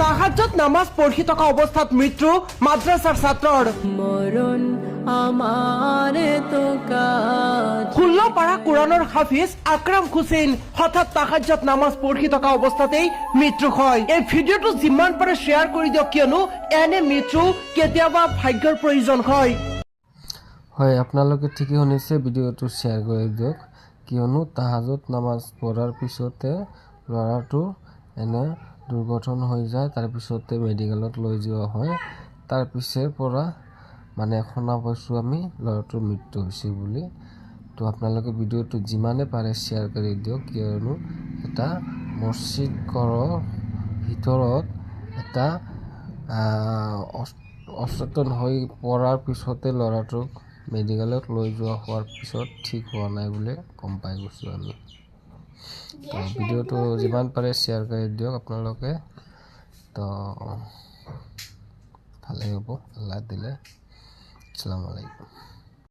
তাহাজ্জুদ নামাজ পঢ়ি থকা অৱস্থাত মৃত্যু মাদ্ৰাছাৰ ছাত্ৰৰ। মৰণ আমাৰ তো কাজ 16 পাৰা কোৰাণৰ হাফিজ আকৰাম হুছেইন হঠাৎ তাহাজ্জুদ নামাজ পঢ়ি থকা অৱস্থাতেই মৃত্যু হয়। এই ভিডিঅ'টো যিমান পাৰে শ্বেয়াৰ কৰি দিয়ক, কিয়নো এনে মৃত্যু কেতিয়াবা ভাগ্যৰ প্ৰয়োজন হয়। হয়, আপোনালোকে ঠিকই শুনিছে, ভিডিঅ'টো শ্বেয়াৰ কৰি দিয়ক, কিয়নো তাহাজ্জুদ নামাজ পঢ়াৰ পিছতে ল'ৰাটো এনে দুৰ্ঘটনা হৈ যায়। তাৰপিছতে মেডিকেলত লৈ যোৱা হয়। তাৰ পিছৰ পৰা মানে শুনা পাইছোঁ আমি ল'ৰাটোৰ মৃত্যু হৈছে বুলি। তো আপোনালোকে ভিডিঅ'টো যিমানে পাৰে শ্বেয়াৰ কৰি দিয়ক, কিয়নো এটা মছজিদ ঘৰৰ ভিতৰত এটা অচেতন হৈ পৰাৰ পিছতে ল'ৰাটোক মেডিকেলত লৈ যোৱা হোৱাৰ পিছত ঠিক হোৱা নাই বুলি গম পাই গৈছোঁ আমি। তো ভিডিঅ'টো যিমান পাৰে শ্বেয়াৰ কৰি দিয়ক আপোনালোকে, তো ভালেই হ'ব আল্লাহ দিলে। আসসালামু আলাইকুম।